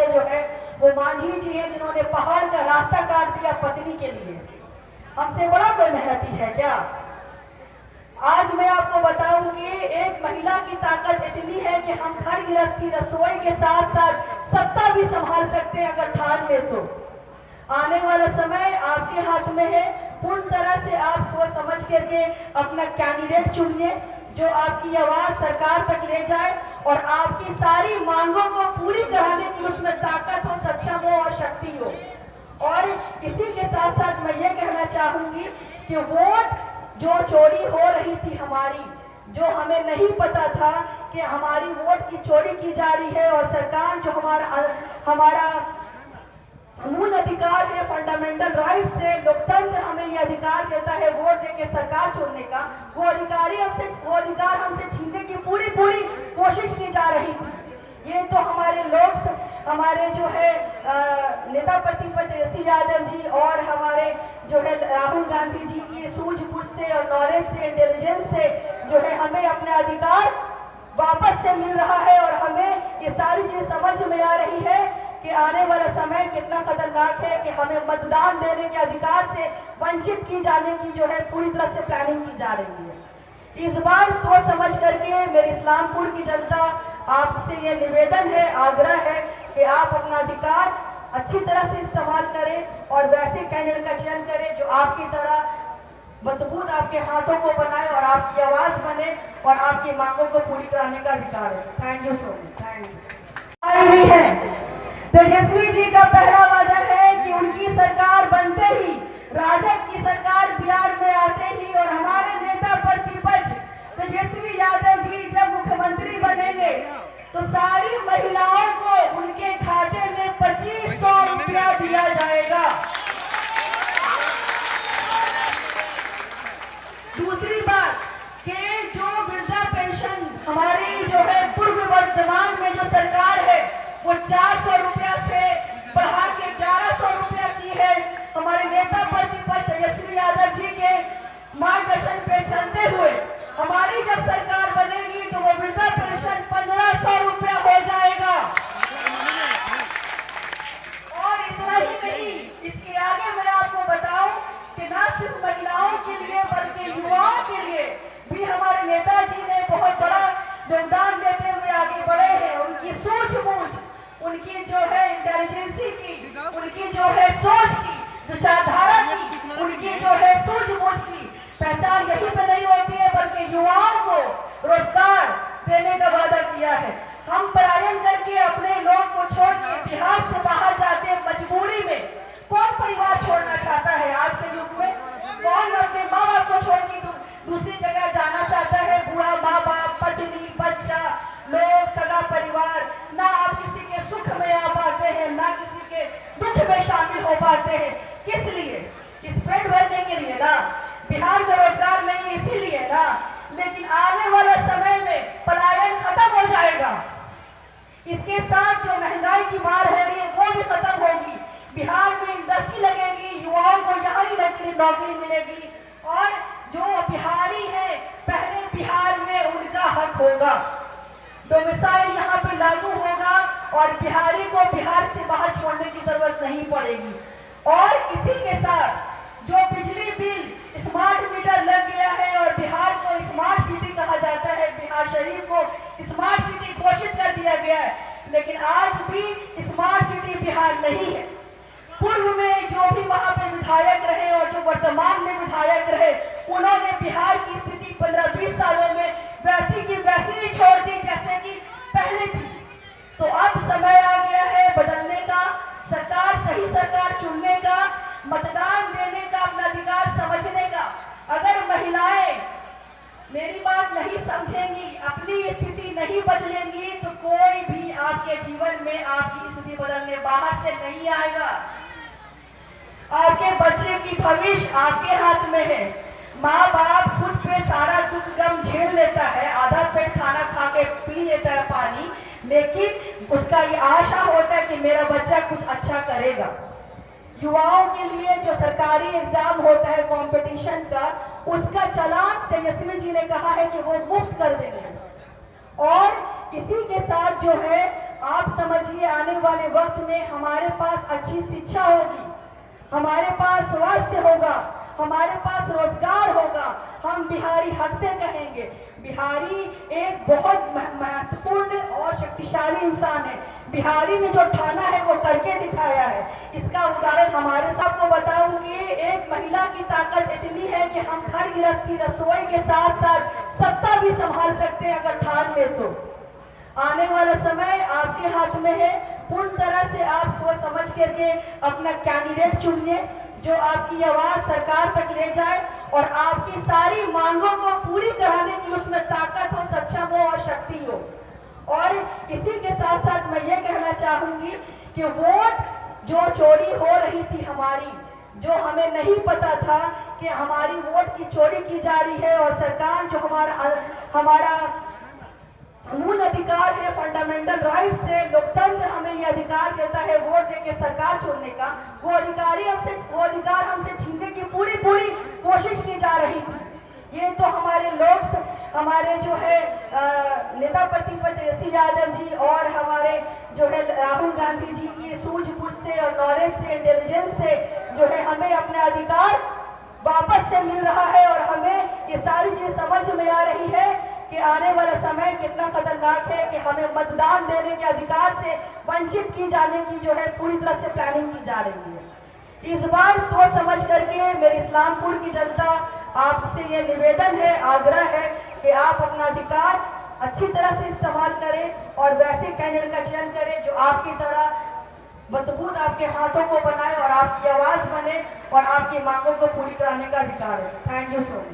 वाले जो है वो मांझी जी हैं, जिन्होंने पहाड़ का रास्ता काट दिया पत्नी के लिए। हमसे बड़ा कोई मेहनती है क्या? आज मैं आपको बताऊं कि एक महिला की ताकत इतनी है कि हम घर गृहस्थी रसोई के साथ साथ सत्ता भी संभाल सकते हैं अगर ठान ले तो। आने वाला समय आपके हाथ में है। पूर्ण तरह से आप सोच समझ करके अपना कैंडिडेट चुनिए जो आपकी आवाज सरकार तक ले जाए और आपकी सारी मांगों को पूरी कराने की उसमें ताकत हो, सक्षम हो और शक्ति हो। और इसी के साथ साथ मैं ये कहना चाहूंगी कि वोट जो चोरी हो रही थी हमारी, जो हमें नहीं पता था कि हमारी वोट की चोरी की जा रही है, और सरकार जो हमारा मूल अधिकार है, फंडामेंटल राइट से लोकतंत्र हमें ये अधिकार देता है वोट देके सरकार चुनने का, वो अधिकार हमसे छीनने की पूरी कोशिश की जा रही थी। ये तो हमारे जो है नेता प्रतिपक्ष तेजस्वी यादव जी और हमारे जो है राहुल गांधी जी की सूझबूझ से और नॉलेज से, इंटेलिजेंस से जो है हमें अपना अधिकार वापस से मिल रहा है। और हमें ये सारी चीज समझ में आ रही है कि आने वाला समय कितना खतरनाक है कि हमें मतदान देने के अधिकार से वंचित की जाने की जो है पूरी तरह से प्लानिंग की जा रही है। इस बार सोच समझ करके मेरी इस्लामपुर की जनता आपसे ये निवेदन है, आग्रह है कि आप अपना अधिकार अच्छी तरह से इस्तेमाल करें और वैसे कैंडिडेट का चयन करें जो आपकी तरह मजबूत आपके हाथों को बनाए और आपकी आवाज बने और आपकी मांगों को पूरी कराने का अधिकार है। Thank you so much. Thank you. Tejashwi ji का पहला वादा है कि उनकी सरकार बनते ही, राजग की सरकार बिहार में आते ही और हमारे नेता प्रतिपक्ष तेजस्वी यादव जी जब मुख्यमंत्री बनेंगे तो सारी महिलाओं को उनके खाते में 2500 रुपया दिया जाएगा। दूसरी बात कि जो वृद्धा पेंशन हमारी जो है पूर्व वर्तमान में जो सरकार है वो 400 रुपया से बढ़ा के 1100 रुपया की है। हमारे नेता प्रतिपक्ष तेजस्वी यादव जी के मार्गदर्शन पे चलते हुए हमारी जब सरकार बनेगी तो वो वृद्धा पेंशन 1500 रुपया हो जाएगा। और इतना ही नहीं, इसके आगे मैं आपको बताऊं कि न सिर्फ महिलाओं के लिए बल्कि युवाओं के लिए भी हमारे नेताजी ने बहुत बड़ा योगदान देते हुए आगे बढ़े हैं। उनकी सूझबूझ, उनकी जो है इंटेलिजेंसी की, उनकी जो है सोच की, विचारधारा की, उनकी जो है सूझबूझ की पहचान यहीं पे नहीं होती है बल्कि युवाओं को रोजगार देने का वादा किया है। हम पलायन करके अपने लोग को छोड़ के बिहार से बाहर जाते हैं मजबूरी में। कौन परिवार छोड़ना चाहता है आज के युग में? कौन अपने माँ बाप को छोड़ के दूसरी जगह जाना चाहता है? बूढ़ा माँ बाप, पत्नी, बच्चा, लोग, सगा परिवार, ना आप किसी के सुख में आ पाते हैं, ना किसी के दुख में शामिल हो पाते हैं। किस लिए? इस पेट भरने के लिए ना। बिहार में रोजगार नहीं है इसीलिए ना। लेकिन आने वाला समय में पलायन खत्म हो जाएगा। इसके साथ जो महंगाई की मार हो रही है वो भी खत्म होगी। बिहार में इंडस्ट्री लगेगी, युवाओं को यहाँ ही नौकरी मिलेगी और जो बिहारी है पहले बिहार में उनका हक होगा। डोमिसाइल यहाँ पे लागू होगा और बिहारी को बिहार से बाहर छोड़ने की जरूरत नहीं पड़ेगी। और इसी के साथ जो बिजली बिल स्मार्ट मीटर लग गया है और बिहार को स्मार्ट सिटी कहा जाता है, बिहार शरीफ को स्मार्ट सिटी घोषित कर दिया गया है, लेकिन आज भी स्मार्ट सिटी बिहार नहीं है। पूर्व में जो भी वहां पे विधायक रहे और जो वर्तमान में विधायक रहे उन्होंने बिहार की स्थिति 15-20 सालों में वैसी की वैसी ही छोड़ दी जैसे कि पहले थी। तो अब समय आ गया है बदलने का, सही सरकार चुनने का, मतदान देने का, अपना अधिकार समझने का। अगर महिलाएं मेरी बात नहीं समझेंगी, अपनी स्थिति नहीं बदलेंगी तो कोई भी आपके जीवन में आपकी स्थिति बदलने बाहर से नहीं आएगा। आपके बच्चे की भविष्य आपके हाथ में है। माँ बाप खुद पे सारा दुख गम झेल लेता है, आधा पेट खाना खा के पी लेता है पानी, लेकिन उसका ये आशा होता है कि मेरा बच्चा कुछ अच्छा करेगा। युवाओं के लिए जो सरकारी एग्जाम होता है कंपटीशन का, उसका चलान तेजस्वी जी ने कहा है कि वो मुफ्त कर देंगे। और इसी के साथ जो है आप समझिए आने वाले वक्त में हमारे पास अच्छी शिक्षा होगी, हमारे पास स्वास्थ्य होगा, हमारे पास रोजगार होगा। हम बिहारी हक से कहेंगे बिहारी एक बहुत महत्वपूर्ण और शक्तिशाली इंसान है। बिहारी ने जो ठाना है वो करके दिखाया है। इसका उदाहरण हमारे सबको बताऊं कि एक महिला की ताकत इतनी है कि हम घर गृहस्थी रसोई के साथ साथ सत्ता भी संभाल सकते हैं अगर ठान ले तो। आने वाला समय आपके हाथ में है। पूर्ण तरह से आप सोच समझ करके अपना कैंडिडेट चुनिए जो आपकी आवाज सरकार तक ले जाए और आपकी सारी मांगों को पूरी कराने की उसमें ताकत हो, सक्षम हो और शक्ति हो। और इसी के साथ साथ मैं ये कहना चाहूंगी कि वोट जो चोरी हो रही थी हमारी, जो हमें नहीं पता था कि हमारी वोट की चोरी की जा रही है और सरकार जो हमारा मूल अधिकार है, फंडामेंटल राइट्स है, लोकतंत्र हमें ये अधिकार देता है वोट देके सरकार चुनने का, वो अधिकार हमसे छीनने की पूरी कोशिश की जा रही थी। ये तो हमारे जो है नेता प्रतिपक्ष तेजस्वी यादव जी और हमारे जो है राहुल गांधी जी की सूझबूझ से और नॉलेज से, इंटेलिजेंस से जो है हमें अपना अधिकार वापस से मिल रहा है और हमें ये सारी चीज समझ में आ रही है कि आने वाला समय कितना खतरनाक है कि हमें मतदान देने के अधिकार से वंचित की जाने की जो है पूरी तरह से प्लानिंग की जा रही है। इस बार सोच समझ करके मेरी इस्लामपुर की जनता आपसे ये निवेदन है, आग्रह है कि आप अपना अधिकार अच्छी तरह से इस्तेमाल करें और वैसे कैंडिडेट का चयन करें जो आपकी तरह मजबूत आपके हाथों को बनाए और आपकी आवाज बने और आपकी मांगों को पूरी कराने का अधिकार है। Thank you so much.